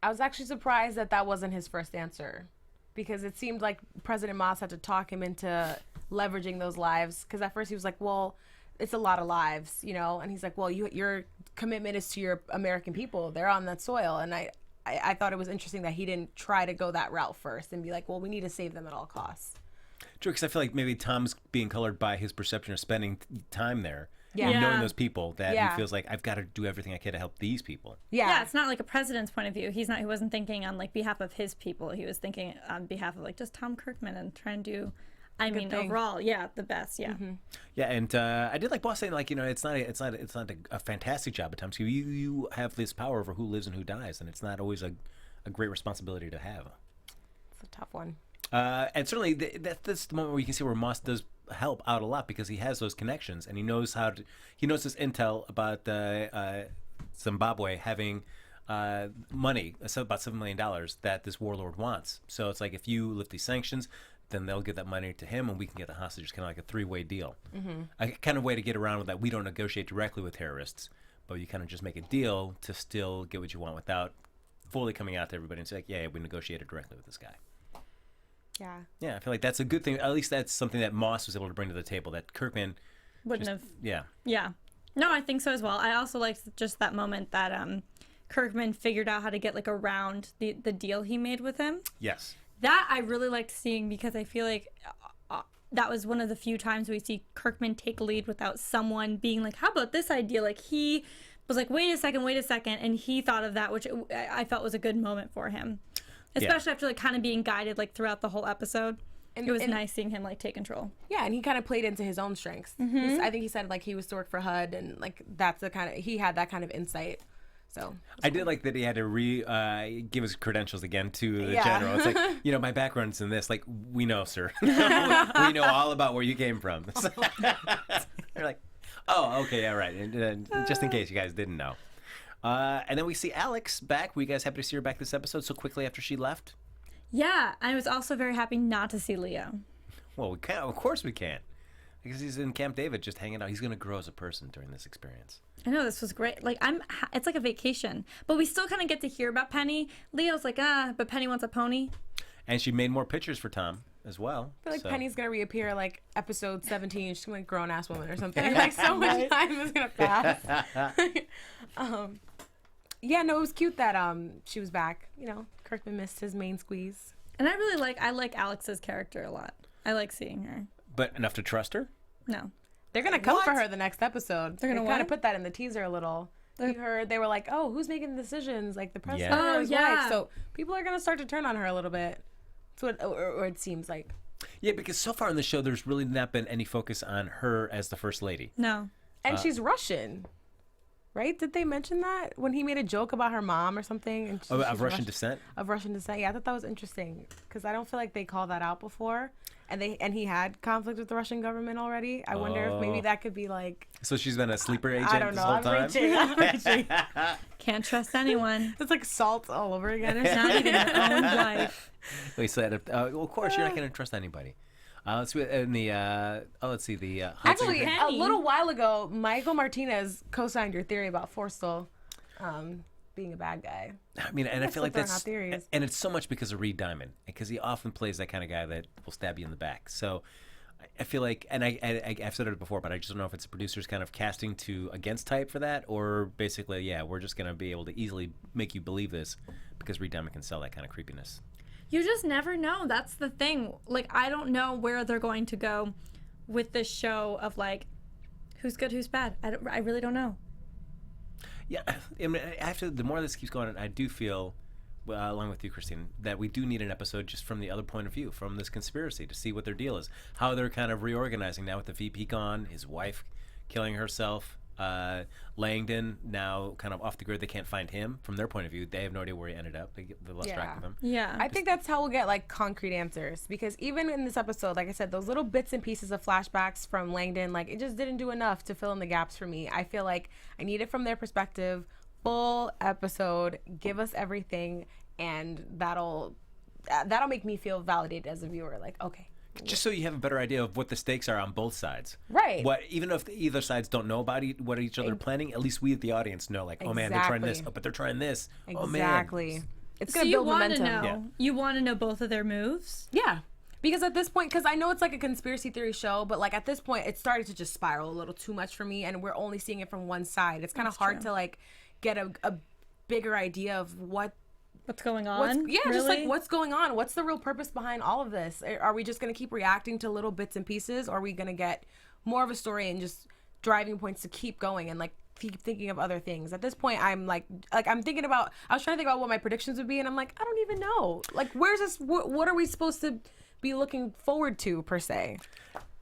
I was actually surprised that wasn't his first answer, because it seemed like President Moss had to talk him into leveraging those lives. Because at first he was like, well, it's a lot of lives, and he's like, well, your commitment is to your American people. They're on that soil. And I thought it was interesting that he didn't try to go that route first and be like, well, we need to save them at all costs. True, because I feel like maybe Tom's being colored by his perception of spending time there. Yeah. And knowing those people, that he feels like, I've got to do everything I can to help these people. yeah, it's not like a president's point of view. He wasn't thinking on like behalf of his people. He was thinking on behalf of like just Tom Kirkman and trying to do, overall, the best. Yeah. Mm-hmm. Yeah, and I did like Boss saying, like, it's not a fantastic job at times. You have this power over who lives and who dies, and it's not always a great responsibility to have. It's a tough one. And certainly that's the moment where you can see where Moss does help out a lot, because he has those connections and he knows this intel about Zimbabwe having money, about $7 million that this warlord wants. So it's like, if you lift these sanctions, then they'll get that money to him and we can get the hostages, kind of like a three-way deal. A kind of way to get around with that. We don't negotiate directly with terrorists, but you kind of just make a deal to still get what you want without fully coming out to everybody and say, like, yeah, we negotiated directly with this guy. Yeah, I feel like that's a good thing. At least that's something that Moss was able to bring to the table that Kirkman Wouldn't have. Yeah. Yeah. No, I think so as well. I also liked just that moment that Kirkman figured out how to get like around the deal he made with him. Yes. That I really liked seeing because I feel like that was one of the few times we see Kirkman take lead without someone being like, how about this idea? Like he was like, wait a second, and he thought of that, which I felt was a good moment for him. Especially after like kind of being guided like throughout the whole episode. It was nice seeing him like take control. Yeah, and he kind of played into his own strengths. I think he said like he was to work for HUD, and like that's the kind of he had that kind of insight. So I did like that he had to give his credentials again to the general. It's like, my background's in this. Like, we know, sir. We know all about where you came from. They're like, oh, okay, all right. And just in case you guys didn't know. And then we see Alex back. Were you guys happy to see her back this episode so quickly after she left? Yeah, I was also very happy not to see Leo. Well, we can. Of course we can. Because he's in Camp David just hanging out. He's going to grow as a person during this experience. I know, this was great. Like, it's like a vacation. But we still kind of get to hear about Penny. Leo's like, but Penny wants a pony. And she made more pictures for Tom as well. I feel like Penny's going to reappear like episode 17. She's going to be a grown-ass woman or something. Like, so much time is going to pass. Yeah, no, it was cute that she was back. Kirkman missed his main squeeze. And I like Alex's character a lot. I like seeing her. But enough to trust her? No. They're going to come for her the next episode. They're going to kind of put that in the teaser a little. You heard, they were like, oh, who's making the decisions? Like the president or his wife. So people are going to start to turn on her a little bit. That's what, or it seems like. Yeah, because so far in the show, there's really not been any focus on her as the first lady. No. And she's Russian. Right? Did they mention that when he made a joke about her mom or something? And of Russian descent? Of Russian descent. Yeah, I thought that was interesting because I don't feel like they called that out before. And he had conflict with the Russian government already. I wonder if maybe that could be like. So she's been a sleeper agent I don't know. this whole time? I'm reaching. Can't trust anyone. It's like salt all over again. It's not even your own wife. We said, well, of course, you're not going to trust anybody. Let's see the Actually, a little while ago, Michael Martinez co-signed your theory about Forstall being a bad guy. I mean, and I feel like that's theories. And it's so much because of Reed Diamond, because he often plays that kind of guy that will stab you in the back. So I feel like, and I've said it before, but I just don't know if it's the producers kind of casting to against type for that, or basically, we're just going to be able to easily make you believe this because Reed Diamond can sell that kind of creepiness. You just never know. That's the thing. Like, I don't know where they're going to go with this show of, like, who's good, who's bad. I really don't know. Yeah, I mean, the more this keeps going on, I do feel, along with you, Christine, that we do need an episode just from the other point of view, from this conspiracy, to see what their deal is. How they're kind of reorganizing now with the VP gone, his wife killing herself, Langdon now kind of off the grid. They can't find him. From their point of view, they have no idea where he ended up. They lost track of him. Yeah. I think that's how we'll get like concrete answers, because even in this episode, like I said, those little bits and pieces of flashbacks from Langdon, like it just didn't do enough to fill in the gaps for me. I feel like I need it from their perspective, full episode, give us everything, and that'll make me feel validated as a viewer. Like, okay. Just so you have a better idea of what the stakes are on both sides. Right. Even if either sides don't know about what each other are planning, at least we, the audience, know, like, oh man, they're trying this. Oh, but they're trying this. Exactly. Oh man. It's going to build momentum. You want to know both of their moves? Yeah. Because at this point, because I know it's like a conspiracy theory show, but like at this point, it started to just spiral a little too much for me, and we're only seeing it from one side. It's kind of hard to like get a bigger idea of what's going on. Just like what's going on. What's the real purpose behind all of this? Are we just going to keep reacting to little bits and pieces, or are we going to get more of a story and just driving points to keep going and like keep thinking of other things? At this point, I'm I'm thinking about, I was trying to think about what my predictions would be, and I'm like, I don't even know. Like, where's this? What are we supposed to be looking forward to, per se?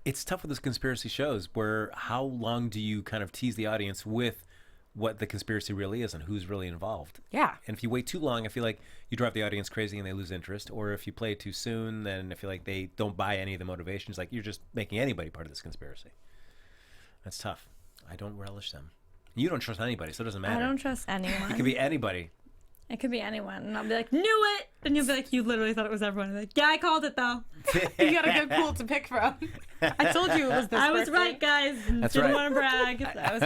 It's tough with those conspiracy shows where how long do you kind of tease the audience with what the conspiracy really is and who's really involved. Yeah. And if you wait too long, I feel like you drive the audience crazy and they lose interest. Or if you play it too soon, then I feel like they don't buy any of the motivations. Like, you're just making anybody part of this conspiracy. That's tough. I don't relish them. You don't trust anybody, so it doesn't matter. I don't trust anyone. It could be anybody. It could be anyone. And I'll be like, knew it! And you'll be like, you literally thought it was everyone. I'm like, yeah, I called it, though. You got a good pool to pick from. I told you it was this I was right, guys. That's Didn't right. want to brag. I was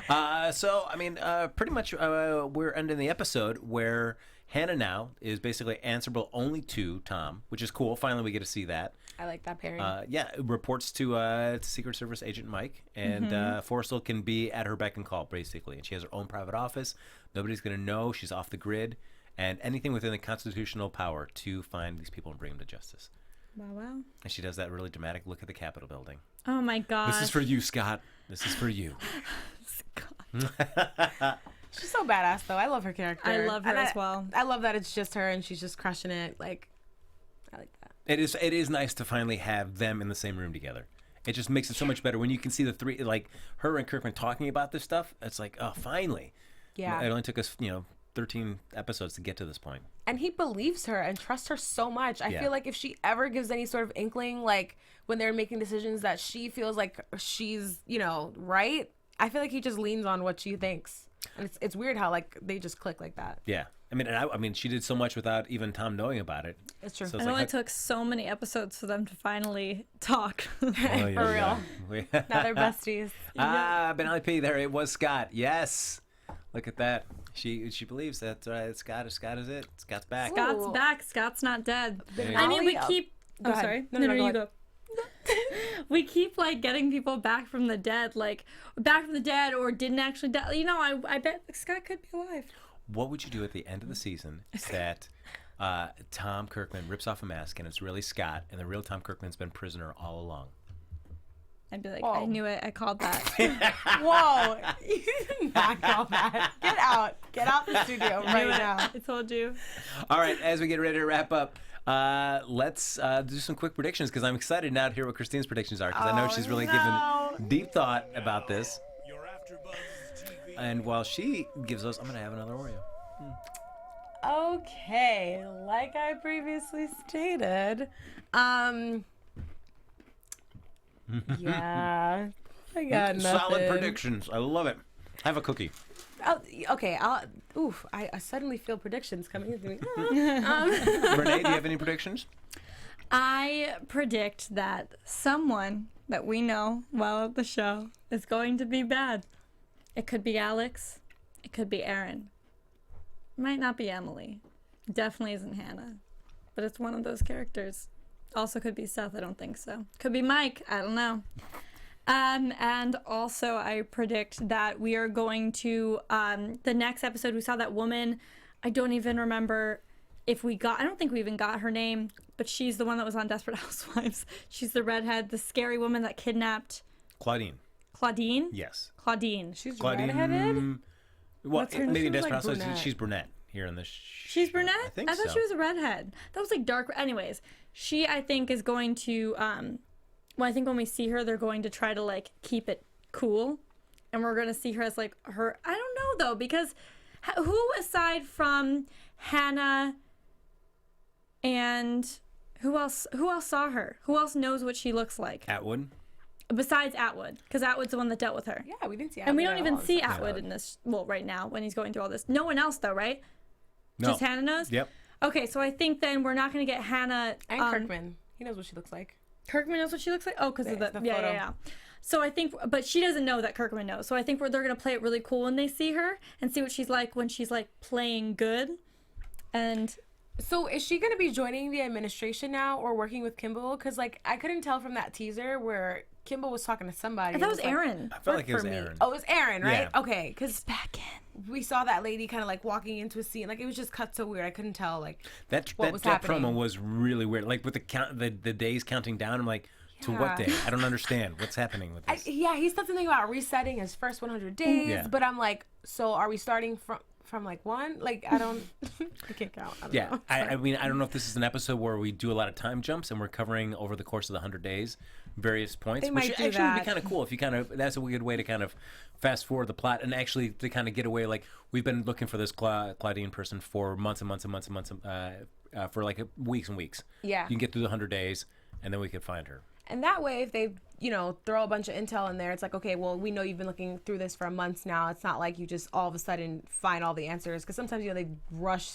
right. So, I mean, pretty much we're ending the episode where Hannah now is basically answerable only to Tom, which is cool. Finally, we get to see that. I like that pairing. Yeah, it reports to Secret Service agent Mike, and Forrestal can be at her beck and call, basically. And she has her own private office. Nobody's going to know. She's off the grid. And anything within the constitutional power to find these people and bring them to justice. Wow. And she does that really dramatic look at the Capitol building. Oh my gosh. This is for you, Scott. This is for you. She's so badass, though. I love her character. I love her as well. I love that it's just her and she's just crushing it. Like, I like that. It is nice to finally have them in the same room together. It just makes it so much better when you can see the three, like her and Kirkman talking about this stuff. It's like, oh, finally. Yeah. It only took us, 13 episodes to get to this point. And he believes her and trusts her so much. I feel like if she ever gives any sort of inkling, like when they're making decisions that she feels like she's, right, I feel like he just leans on what she thinks. And it's weird how like they just click like that. Yeah. I mean, she did so much without even Tom knowing about it. It's true. So It only took so many episodes for them to finally talk. Oh, yeah, For real. yeah. Now they're besties. Benelli P, there it was Scott. Yes. Look at that. She believes that Scott is it. Scott's back. Scott's back. Scott's not dead. you I mean, we go. keep. Go Oh, ahead. sorry. No, No, go you go. We keep like getting people back from the dead, or didn't actually die. I bet Scott could be alive. What would you do at the end of the season that Tom Kirkman rips off a mask and it's really Scott, and the real Tom Kirkman's been prisoner all along? I'd be like, Whoa. I knew it. I called that. Whoa. You did not call that. Get out. Get out the studio right now. I told you. All right, as we get ready to wrap up, let's do some quick predictions, because I'm excited now to hear what Christine's predictions are, because I know she's really given deep thought about this. Your AfterBuzz TV. And while she gives us, I'm going to have another Oreo. Okay, like I previously stated, yeah, I got nothing. Solid predictions. I love it. Have a cookie. Oh, okay, I suddenly feel predictions coming into me. Renee, do you have any predictions? I predict that someone that we know well at the show is going to be bad. It could be Alex. It could be Aaron. Might not be Emily. Definitely isn't Hannah. But it's one of those characters. Also could be Seth. I don't think so. Could be Mike. I don't know. And also I predict that we are going to, the next episode, we saw that woman. I don't even remember if I don't think we even got her name, but she's the one that was on Desperate Housewives. She's the redhead, the scary woman that kidnapped Claudine. Claudine? Yes. Claudine. She's Claudine. redheaded? Well, What's her- maybe she in was Desperate like Housewives, brunette. she's brunette here in this. She's brunette? I think I thought so. she was a redhead. That was like dark. Anyways, she, I think, is going to, I think when we see her, they're going to try to like keep it cool. And we're going to see her as like her, I don't know though, because who aside from Hannah and who else saw her? Who else knows what she looks like? Atwood. Besides Atwood, because Atwood's the one that dealt with her. Yeah, we didn't see. And we don't Atwood even at all. see Atwood in this, right now when he's going through all this. No one else though, right? No. Just Hannah knows? Yep. Okay, so I think then we're not going to get Hannah. And Kirkman. He knows what she looks like. Kirkman knows what she looks like? Oh, because of The yeah, photo. yeah, yeah. So I think, but she doesn't know that Kirkman knows. So I think they're going to play it really cool when they see her and see what she's like when she's like playing good. And So is she going to be joining the administration now or working with Kimball? Because like I couldn't tell from that teaser where Kimball was talking to somebody. I thought it and was like, Aaron. I felt like it was for me. Aaron. Oh, it was Aaron, right? Yeah. Okay, because Back in. we saw that lady kind of like walking into a scene. Like it was just cut so weird. I couldn't tell like That what was that happening. promo was really weird. Like with the days counting down, I'm like, to what Yeah. day? I don't understand what's happening with this. Yeah, he said something about resetting his first 100 days, Yeah. but I'm like, so are we starting from like one? Like I don't, I can't count. I don't Yeah, know. I mean, I don't know if this is an episode where we do a lot of time jumps and we're covering over the course of the 100 days various points, They which might do actually would be that. kind of cool if you that's a good way to kind of fast forward the plot and actually to kind of get away. Like we've been looking for this Claudine person for months and months and months and months, for like weeks and weeks. Yeah. You can get through the 100 days and then we could find her. And that way, if they, throw a bunch of intel in there, it's like, okay, well, we know you've been looking through this for months now. It's not like you just all of a sudden find all the answers. Because sometimes, they rush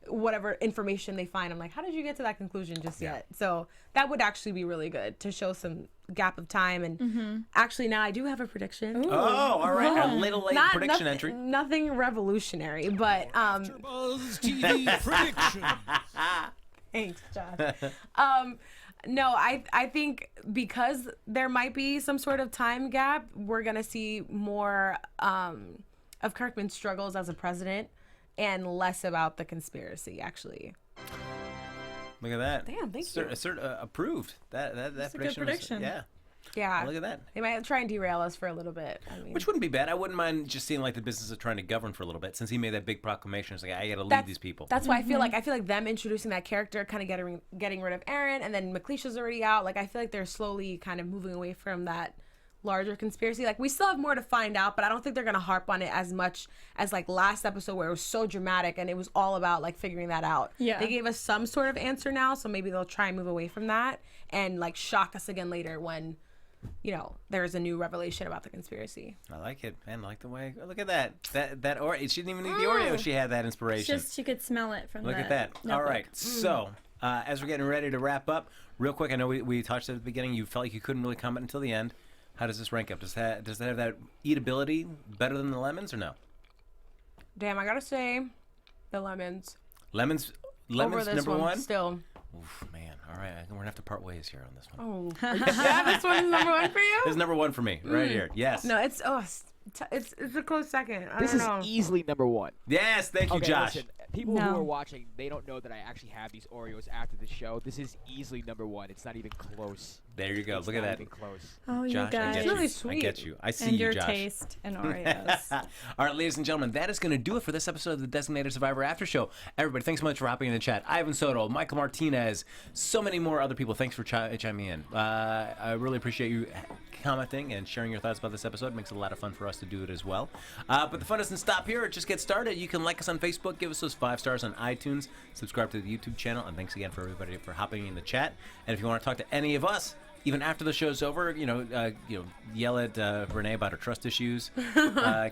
whatever information they find. I'm like, how did you get to that conclusion just yet? So that would actually be really good to show some gap of time. And actually, now I do have a prediction. Oh, all right. A little late prediction nothing, entry. Nothing revolutionary, but AfterBuzz TV predictions. thanks, Josh. No, I think because there might be some sort of time gap, we're gonna see more of Kirkman's struggles as a president and less about the conspiracy. Actually, Look at that. Damn, thank you. Approved. That That's a good prediction. prediction. Yeah. yeah. Look at that. They might try and derail us for a little bit. I mean, Which wouldn't be bad. I wouldn't mind just seeing like the business of trying to govern for a little bit. Since he made that big proclamation, it's like I got to lead these people. That's why I feel like them introducing that character, kind of getting rid of Aaron, and then McLeisha's already out. Like I feel like they're slowly kind of moving away from that larger conspiracy. Like we still have more to find out, but I don't think they're gonna harp on it as much as like last episode where it was so dramatic and it was all about like figuring that out. Yeah. They gave us some sort of answer now, so maybe they'll try and move away from that and like shock us again later when, you know, there's a new revelation about the conspiracy. I like it, man. I like the way. Look at that. That Oreo. She didn't even need the Oreo. She had that inspiration. Just you could smell it from Look the at that. All notebook. right. So, as we're getting ready to wrap up, real quick, I know we touched at the beginning. You felt like you couldn't really comment until the end. How does this rank up? Does it have that eatability better than the lemons or no? Damn, I gotta say, the lemons. Lemons Over this number one? still. Oof, man. All right. We're going to have to part ways here on this one. Oh, yeah, this one's number one for you. This is number one for me, right here. Yes. No, it's it's a close second. I This don't is know. easily number one. Yes. Thank you, Okay, Josh. listen, people No. who are watching, they don't know that I actually have these Oreos after the show. This is easily number one. It's not even close. There you go. It's Look at not that. even close. Oh, you Josh, I guys. get It's you. really I sweet. get you. I see And you, your Josh. taste in Oreos. All right, ladies and gentlemen, that is going to do it for this episode of the Designated Survivor After Show. Everybody, thanks so much for hopping in the chat. Ivan Soto, Michael Martinez, so many more other people. Thanks for chiming in. I really appreciate you commenting and sharing your thoughts about this episode. It makes it a lot of fun for us to do it as well. But the fun doesn't stop here. It just gets started. You can like us on Facebook, give us those 5 stars on iTunes, subscribe to the YouTube channel, and thanks again for everybody for hopping in the chat. And if you want to talk to any of us, even after the show's over, yell at Renee about her trust issues.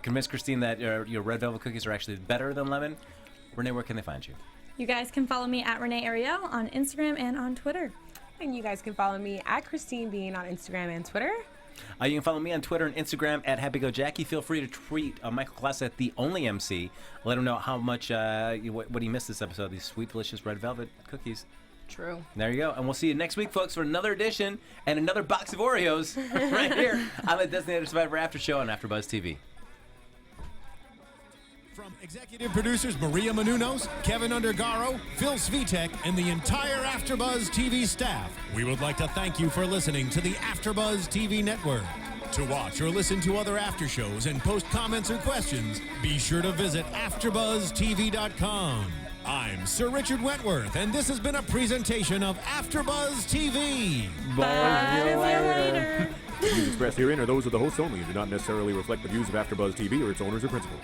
Convince Christine that your red velvet cookies are actually better than lemon. Renee, where can they find you? You guys can follow me at Renee Ariel on Instagram and on Twitter. And you guys can follow me at Christine Bean on Instagram and Twitter. You can follow me on Twitter and Instagram at HappyGoJackie. Feel free to tweet Michael Klass at the Only MC. Let him know how much what he missed this episode. These sweet, delicious red velvet cookies. True. There you go. And we'll see you next week, folks, for another edition and another box of Oreos right here on the Designated Survivor After Show on AfterBuzz TV. From executive producers Maria Menounos, Kevin Undergaro, Phil Svitek, and the entire AfterBuzz TV staff, we would like to thank you for listening to the AfterBuzz TV network. To watch or listen to other after shows and post comments or questions, be sure to visit AfterBuzzTV.com. I'm Sir Richard Wentworth, and this has been a presentation of AfterBuzz TV. Bye. See you later. The views expressed herein are those of the hosts only and do not necessarily reflect the views of AfterBuzz TV or its owners or principals.